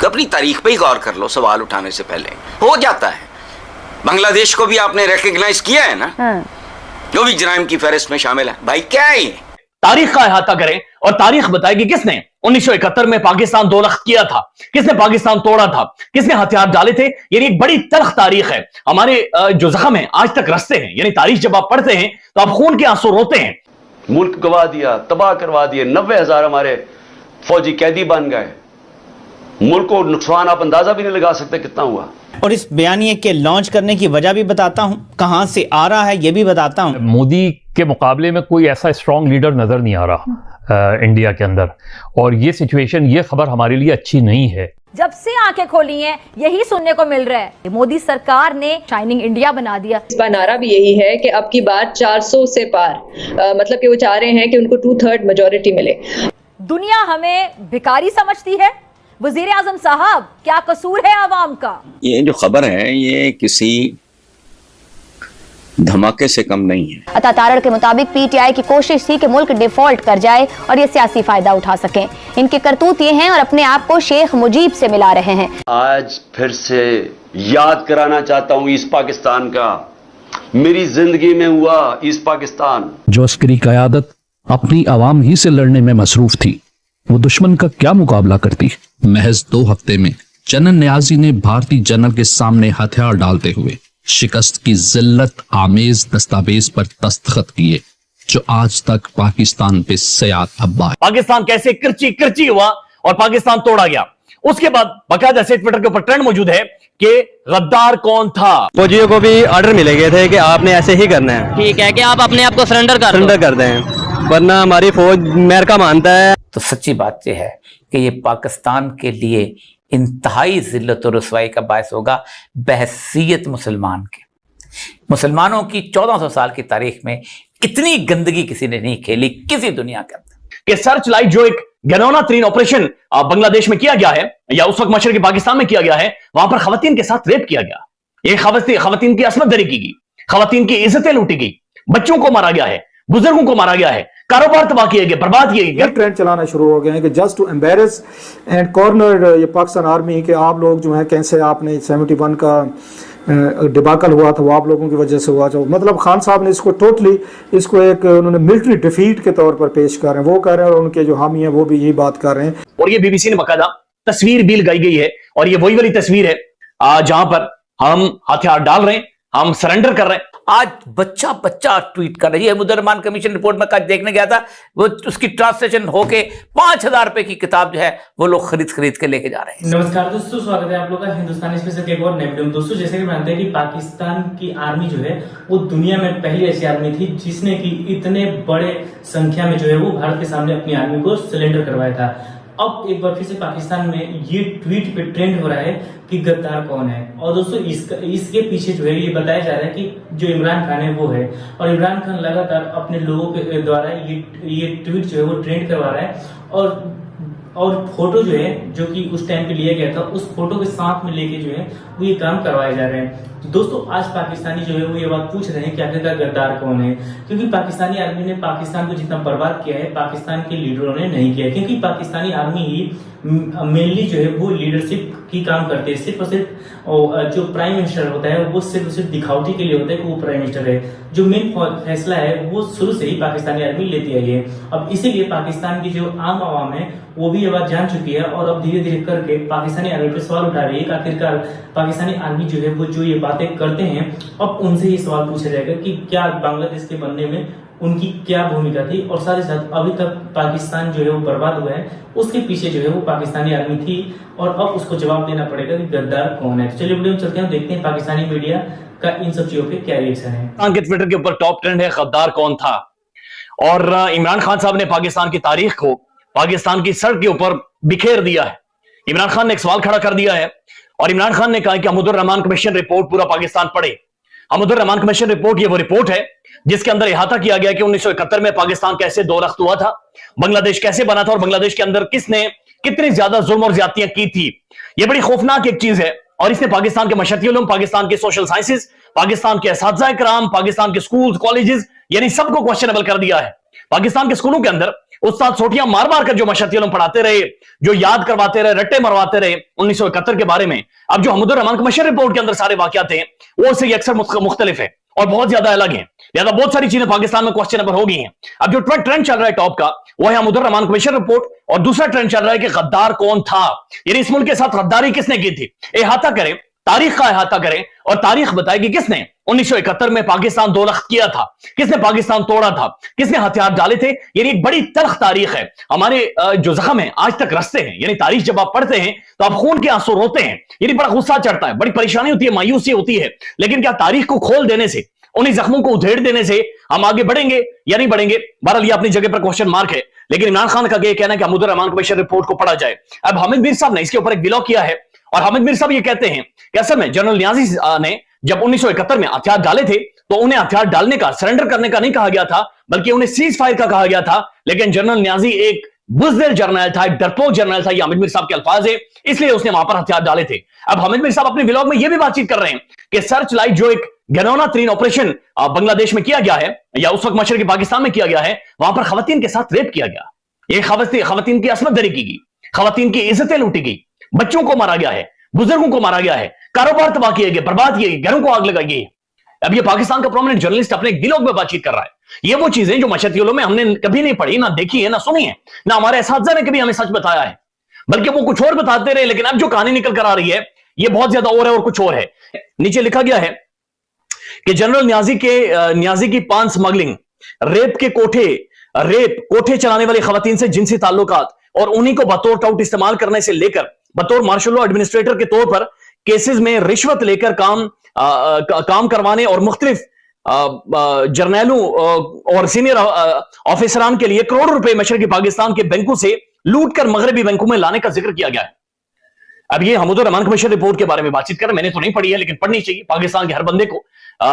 अपनी तारीख पे ही गौर कर लो सवाल उठाने से पहले। हो जाता है। बांग्लादेश को भी आपने रिकग्नाइज किया है ना, वो भी जराइम की फहरिस्त में शामिल है। भाई क्या है ये? तारीख का अहाता करें और तारीख बताएगी किसने 1971 में पाकिस्तान दो लख्त किया था, किसने पाकिस्तान तोड़ा था, किसने हथियार डाले थे। यानी एक बड़ी तल्ख तारीख है। हमारे जो जख्म है आज तक रस्ते हैं। यानी तारीख जब आप पढ़ते हैं तो आप खून के आंसू रोते हैं। मुल्क गवा दिया, तबाह करवा दिए, 90,000 हमारे फौजी कैदी बन गए। मुल्क को नुकसान आप अंदाजा भी नहीं लगा सकते कितना हुआ। और इस बयानिए के लॉन्च करने की वजह भी बताता हूं, कहां से आ रहा है यह भी बताता हूं। मोदी के मुकाबले में कोई ऐसा स्ट्रॉन्ग लीडर नजर नहीं आ रहा इंडिया के अंदर, और ये सिचुएशन, ये खबर हमारे लिए अच्छी नहीं है। जब से आंखें खोली हैं यही सुनने को मिल रहा है। मोदी सरकार ने शाइनिंग इंडिया बना दिया। इस बार नारा भी यही है कि अब की बार 400 से पार, मतलब कि वो चाह रहे हैं कि उनको 2/3 मेजॉरिटी मिले। दुनिया हमें भिखारी समझती है। वजीर आजम साहब, क्या कसूर है आवाम का? ये जो खबर है ये किसी धमाके से कम नहीं है। अता तारड़ के मुताबिक पीटीआई की कोशिश थी कि मुल्क डिफॉल्ट कर जाए और ये सियासी फायदा उठा सकें। इनके करतूत ये हैं और अपने आप को शेख मुजीब से मिला रहे हैं। आज फिर से याद कराना चाहता हूं ईस्ट पाकिस्तान का। मेरी जिंदगी में हुआ ईस्ट पाकिस्तान। जो अस्करी क़यादत अपनी आवाम ही से लड़ने में मसरूफ थी, वो दुश्मन का क्या मुकाबला करती। महज 2 हफ्ते में जनरल नियाजी ने भारतीय जनरल के सामने हथियार डालते हुए शिकस्त की जिल्लत आमेज दस्तावेज पर दस्तखत किए, जो आज तक पाकिस्तान पे सयाद अब्बा है। पाकिस्तान कैसे किरची किरची हुआ और पाकिस्तान तोड़ा गया। उसके बाद बाकायदा से ट्विटर के ऊपर ट्रेंड मौजूद है कि गद्दार कौन था। फौजियों को भी ऑर्डर मिले गए थे कि आपने ऐसे ही करना है। ठीक है कि आप अपने आप को सरेंडर कर दें, वरना हमारी फौज अमेरिका मानता है। तो सच्ची बात यह है कि ये पाकिस्तान के लिए इंतहाई जिल्लत और रुसवाई का बायस होगा बहसीयत मुसलमान के। मुसलमानों की 1400 साल की तारीख में इतनी गंदगी किसी ने नहीं खेली किसी दुनिया के अंदर। कि सर्च लाइट जो एक घिनौना तरीन ऑपरेशन बांग्लादेश में किया गया है, या उस वक्त मशरकी पाकिस्तान में किया गया है, वहां पर खवातीन के साथ रेप किया गया। ये खवातीन की असमत दरी की गई, खवातीन की इज्जतें लूटी गई, बच्चों को मारा गया है, बुजुर्गों को मारा गया है, कारोबार तबाह किए गए, बर्बाद किए गए। ट्रेंड चलाना शुरू हो गए हैं कि just to embarrass and corner ये पाकिस्तान आर्मी कि आप लोग जो है कैसे आपने 71 का डिबाकल हुआ था वो आप लोगों की वजह से हुआ। जो मतलब खान साहब ने इसको टोटली इसको एक उन्होंने मिलिट्री डिफीट के तौर पर पेश कर रहे हैं, वो कर रहे हैं, और उनके जो हामी हैं वो भी यही बात कर रहे हैं। और ये बीबीसी ने बकायदा तस्वीर भी लगाई गई है, और ये वही वाली तस्वीर है जहां पर हम हथियार डाल रहे हैं, हम सरेंडर कर रहे हैं। आज बच्चा बच्चा ट्वीट कर रही है। मुद्दरमान कमीशन रिपोर्ट में कल देखने गया था, वो उसकी ट्रांसलेशन होके 5000 रुपए की किताब जो है वो लोग खरीद के लेके जा रहे हैं। नमस्कार दोस्तों, स्वागत है आप लोगों का हिंदुस्तानी स्पेशल के एक और नए वीडियो में। दोस्तों जैसे कि जानते हैं कि पाकिस्तान की आर्मी जो है वो दुनिया में पहली ऐसी आर्मी थी जिसने की इतने बड़े संख्या में जो है वो भारत के सामने अपनी आर्मी को सरेंडर करवाया था। अब एक बार फिर से पाकिस्तान में ये ट्वीट पे ट्रेंड हो रहा है कि गद्दार कौन है। और दोस्तों इसके पीछे जो है ये बताया जा रहा है कि जो इमरान खान है वो है, और इमरान खान लगातार अपने लोगों के द्वारा ये ट्वीट जो है वो ट्रेंड करवा रहा है। और फोटो जो है जो कि उस टाइम पे लिया गया था उस फोटो के साथ में लेके जो है वो ये काम करवाए जा रहे हैं। तो दोस्तों आज पाकिस्तानी जो है वो ये बात पूछ रहे हैं कि आखिरकार गद्दार कौन है, क्योंकि पाकिस्तानी आर्मी ने पाकिस्तान को जितना बर्बाद किया है पाकिस्तान के लीडरों ने नहीं किया, क्योंकि पाकिस्तानी आर्मी ही मेनली जो है वो लीडरशिप की काम करते हैं। सिर्फ और सिर्फ जो प्राइम मिनिस्टर होता है वो सिर्फ और सिर्फ दिखावटी के लिए होता है कि वो प्राइम मिनिस्टर है। जो मेन फैसला है वो शुरू से ही पाकिस्तानी आर्मी लेती आई है। अब इसीलिए पाकिस्तान की जो आम आवाम है वो भी ये बात जान चुकी है, और अब धीरे धीरे करके पाकिस्तानी आर्मी पर सवाल उठा रही है कि आखिरकार पाकिस्तानी आर्मी जो है वो जो ये बातें करते हैं अब उनसे ये सवाल पूछा जाएगा कि क्या बांग्लादेश के बनने में उनकी क्या भूमिका थी, और साथ ही साथ अभी तक पाकिस्तान जो है वो बर्बाद हुआ है उसके पीछे जो है वो पाकिस्तानी आर्मी थी, और अब उसको जवाब देना पड़ेगा कि गद्दार कौन है। तो चलिए वीडियो में चलते हैं, देखते हैं पाकिस्तानी मीडिया का इन सब चीजों पे क्या रिएक्शन है। ट्विटर के ऊपर टॉप ट्रेंड है गद्दार कौन था, और इमरान खान साहब ने पाकिस्तान की तारीख को पाकिस्तान की सड़क के ऊपर बिखेर दिया है। इमरान खान ने एक सवाल खड़ा कर दिया है, और इमरान खान ने कहा कि हमीदुर्रहमान कमीशन रिपोर्ट पूरा पाकिस्तान पढ़े। हमीदुर्रहमान कमीशन रिपोर्ट ये वो रिपोर्ट है जिसके अंदर इहाता किया गया कि 1971 में पाकिस्तान कैसे दो लख्त हुआ था, बांग्लादेश कैसे बना था, और बांग्लादेश के अंदर किसने कितनी ज्यादा जुल्म और ज्यादतियां की थी। ये बड़ी खौफनाक एक चीज है, और इसने पाकिस्तान के मशरकी उलूम, पाकिस्तान के सोशल साइंसेस, पाकिस्तान के असातिज़ा-ए-किराम, पाकिस्तान के स्कूल कॉलेजेस यानी सबको क्वेश्चनेबल कर दिया है। पाकिस्तान के स्कूलों के अंदर उस्ताद सोटियां मार मार कर जो मशहती उलम पढ़ाते रहे, जो याद करवाते रहे, रट्टे मरवाते रहे 1971 के बारे में, अब जो हमदुर रहमान कमीशन रिपोर्ट के अंदर सारे वाकयात हैं वो उससे अक्सर मुख्तलिफ है और बहुत ज्यादा अलग है। लिहाजा बहुत सारी चीजें पाकिस्तान में क्वेश्चनेबल हो गई हैं। अब जो ट्रेंड चल रहा है टॉप का वो है हमदुर रहमान कमीशन रिपोर्ट, और दूसरा ट्रेंड चल रहा है कि गद्दार कौन था, यानी इस मुल्क के साथ गद्दारी किसने की थी। अहाता करें, तारीख का अहाता करें और तारीख बताए कि किसने 1971 में पाकिस्तान दो लख्त किया था, किसने पाकिस्तान तोड़ा था, किसने हथियार डाले थे। यानी एक बड़ी तल्ख तारीख है। हमारे जो जख्म है आज तक रस्ते हैं, यानी तारीख जब आप पढ़ते हैं तो आप खून के आंसू रोते हैं, यानी बड़ा गुस्सा चढ़ता है, बड़ी परेशानी होती है, मायूसी होती है। लेकिन क्या तारीख को खोल देने से, उन्हीं जख्मों को उधेड़ देने से हम आगे बढ़ेंगे या नहीं बढ़ेंगे? बहरहाल ये अपनी जगह पर क्वेश्चन मार्क है। लेकिन इमरान खान का यह कहना है कि हमदुर रहमान कमीशन रिपोर्ट को पढ़ा जाए। अब हामिद मीर साहब ने इसके ऊपर एक व्लॉग किया है और हामिद मीर साहब ये कहते हैं कि असल में जनरल नियाजी ने जब 1971 में हथियार डाले थे तो उन्हें हथियार डालने का, सरेंडर करने का नहीं कहा गया था, बल्कि उन्हें सीज फायर का कहा गया था। लेकिन जनरल नियाजी एक बुज़दिल जर्नल था, एक डरपोक जर्नल था, ये हामिद मीर साहब के अल्फाज है, इसलिए उसने वहां पर हथियार डाले थे। अब हामिद मीर साहब अपने व्लॉग में यह भी बातचीत कर रहे हैं कि सर्च लाइट जो एक घनौना तरीन ऑपरेशन बांग्लादेश में किया गया है या उस वक्त मशरकी पाकिस्तान में किया गया है, वहां पर खवातीन के साथ रेप किया गया, ये खवातीन की असमत दरी की गई, खवातीन की इज्जतें लूटी गई, बच्चों को मारा गया है, बुजुर्गों को मारा गया है, कारोबार तबाह किए गए, बर्बाद किए गए, घरों को आग लगाई गई। अब ये पाकिस्तान का प्रोमिनेंट जर्नलिस्ट अपने एक व्लॉग में बातचीत कर रहा है। ये वो चीजें जो मशहतियों में हमने कभी नहीं पढ़ी, ना देखी है, ना सुनी है, ना हमारे असातिज़ा ने कभी हमें सच बताया है, बल्कि वो कुछ और बताते रहे। लेकिन अब जो कहानी निकल कर आ रही है ये बहुत ज्यादा और है और कुछ और है। नीचे लिखा गया है कि जनरल न्याजी की पान स्मगलिंग, रेप कोठे चलाने वाली खवातीन से जिनसी ताल्लुकात और उन्हीं को बतौर टाउट इस्तेमाल करने से लेकर बतौर मार्शल लॉ एडमिनिस्ट्रेटर के तौर पर केसेस में रिश्वत लेकर काम करवाने और मुख्तलिफ जर्नैलों और सीनियर ऑफिसरान के लिए करोड़ों रुपए मशरकी पाकिस्तान के बैंकों से लूट कर मगरबी बैंकों में लाने का जिक्र किया गया है। अब ये हमदुर रहमान कमीशन रिपोर्ट के बारे में बातचीत कर, मैंने तो नहीं पढ़ी है लेकिन पढ़नी चाहिए पाकिस्तान के हर बंदे को।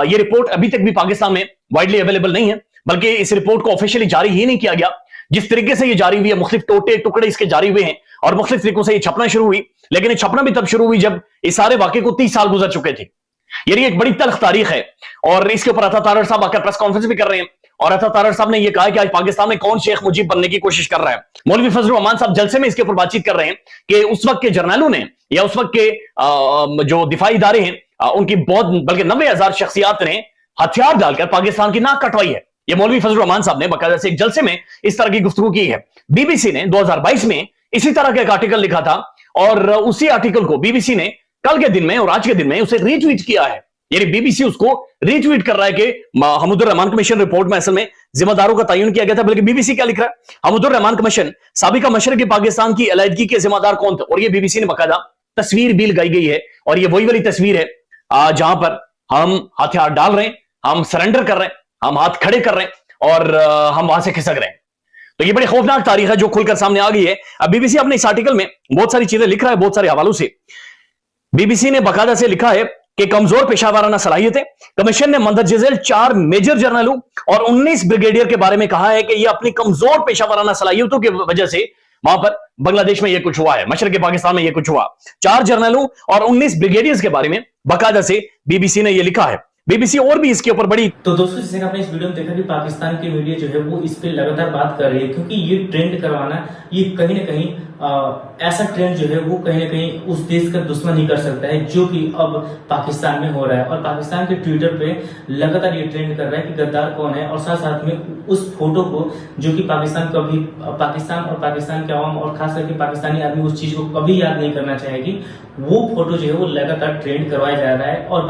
ये रिपोर्ट अभी तक भी पाकिस्तान में वाइडली अवेलेबल नहीं है, बल्कि इस रिपोर्ट को ऑफिशियली जारी ही नहीं किया गया। जिस तरीके से ये जारी हुई है, मुख्तलिफ टोटे टुकड़े इसके जारी हुए हैं और मुख्तलिफ तरीकों से ये छपना शुरू हुई, लेकिन ये छपना भी तब शुरू हुई जब इस सारे वाकये को 30 साल गुजर चुके थे। ये एक बड़ी तल्ख तारीख है और इसके ऊपर अता तारड़ साहब आकर प्रेस कॉन्फ्रेंस भी कर रहे हैं और अता तारड़ साहब ने यह कहा कि आज पाकिस्तान में कौन शेख मुजीब बनने की कोशिश कर रहा है। मौलवी फजलुर रहमान साहब जलसे में इसके ऊपर बातचीत कर रहे हैं कि उस वक्त के जर्नैलों ने या उस वक्त के जो दिफाई इदारे हैं उनकी बहुत बल्कि 90,000 शख्सियात ने हथियार डालकर पाकिस्तान की नाक कटवाई है। ये मौलवी फजलुर रहमान साहब ने बाकायदा से एक जलसे में इस तरह की गुफ्तगू की है। बीबीसी ने 2022 में इसी तरह का एक आर्टिकल लिखा था और उसी आर्टिकल को बीबीसी ने कल के दिन में और आज के दिन में उसे रीट्वीट किया है। यानी बीबीसी उसको रीट्वीट कर रहा है कि हमदुर रहमान कमीशन रिपोर्ट में असल में जिम्मेदारों का तयन किया गया था। बल्कि बीबीसी क्या लिख रहा है, हमदुर रहमान कमीशन साबिका मशरकी पाकिस्तान की अलहदगी के जिम्मेदार कौन थे, और ये बीबीसी ने बाकायदा तस्वीर भी लगाई गई है और ये वही वाली तस्वीर है जहां पर हम हथियार डाल रहे हैं, हम सरेंडर कर रहे हैं, हम हाथ खड़े कर रहे हैं और हम वहां से खिसक रहे हैं। तो ये बड़ी खौफनाक तारीख है जो खुलकर सामने आ गई है। अब बीबीसी अपने इस आर्टिकल में बहुत सारी चीजें लिख रहा है, बहुत सारे हवालों से। बीबीसी ने बाकायदा से लिखा है कि कमजोर पेशावराना सलाहियतें, कमीशन ने मंदरज झेल 4 मेजर जर्नलों और 19 ब्रिगेडियर के बारे में कहा है कि यह अपनी कमजोर पेशावराना सलाहियतों की वजह से वहां पर बांग्लादेश में यह कुछ हुआ है, मशरकी पाकिस्तान में यह कुछ हुआ। 4 जर्नलों और 19 ब्रिगेडियर्स के बारे में बाकायदा से बीबीसी ने यह लिखा है। बीबीसी और भी इसके ऊपर बड़ी। तो दोस्तों जैसे आपने इस वीडियो में देखा कि पाकिस्तान की मीडिया जो है वो इस पे लगातार बात कर रही है, क्योंकि ये ट्रेंड करवाना ये कहीं ना कहीं ऐसा ट्रेंड जो है वो कहीं ना कहीं उस देश का दुश्मन ही कर सकता है जो कि अब पाकिस्तान में हो रहा है। और पाकिस्तान के ट्विटर पे लगातार ये ट्रेंड कर रहा है कि गद्दार कौन है, और साथ साथ में उस फोटो को जो कि पाकिस्तान और पाकिस्तान के अवाम और खास करके पाकिस्तानी आदमी उस चीज को कभी याद नहीं करना चाहेगी, वो फोटो जो है वो लगातार ट्रेंड करवाया जा रहा है। और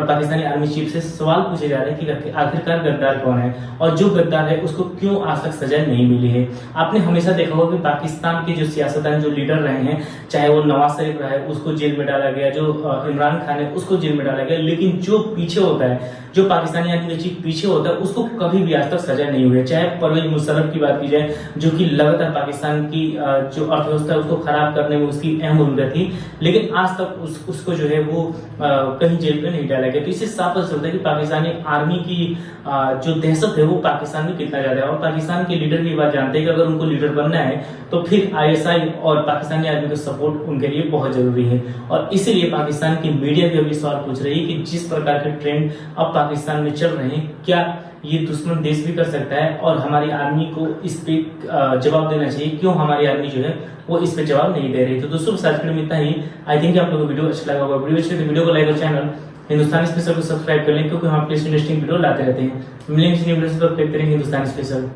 पाकिस्तानी आर्मी चीफ से सवाल पूछे जा रहे हैं कि आखिरकार गद्दार कौन है और जो गद्दार है उसको क्यों आज तक सजा नहीं मिली है। आपने हमेशा देखा होगा कि पाकिस्तान के जो सियासतदान जो लीडर रहे हैं, चाहे वो नवाज शरीफ रहा है उसको जेल में डाला गया, जो इमरान खान है उसको जेल में डाला गया, लेकिन जो पीछे होता है, जो पाकिस्तानी आर्मी चीफ पीछे होता है, उसको कभी भी आज तक सजा नहीं हुई है। चाहे परवेज मुशर्रफ की बात की जाए जो कि लगातार पाकिस्तान की जो अर्थव्यवस्था है उसको खराब करने में उसकी अहम भूमिका थी, लेकिन आज तक उसको जो है वो कहीं जेल पे नहीं डाला गया। तो इससे साफ पता चलता है कि पाकिस्तानी आर्मी की जो दहशत है वो पाकिस्तान में कितना ज्यादा है। और पाकिस्तान के लीडर भी बात जानते हैं कि अगर उनको लीडर बनना है तो फिर फिर आईएसआई और पाकिस्तानी आर्मी का सपोर्ट उनके लिए बहुत जरूरी है। और इसीलिए पाकिस्तान की मीडिया भी अभी सवाल पूछ रही है कि जिस प्रकार के ट्रेंड अब पाकिस्तान में चल रहे हैं, क्या ये दुश्मन देश भी कर सकता है, और हमारी आर्मी को इस पे जवाब देना चाहिए, क्यों हमारी आर्मी जो है वो इस पे जवाब नहीं दे रही। तो दोस्तों आज के लिए इतना ही। आई थिंक आप लोगों को वीडियो अच्छा लगा होगा। वीडियो अच्छी लगे तो वीडियो को लाइक और चैनल हिंदुस्तानी स्पेशल को सब्सक्राइब कर लें, क्योंकि हम इंटरेस्टिंग वीडियो लाते रहते हैं। मिलेंगे हिंदुस्तानी स्पेशल।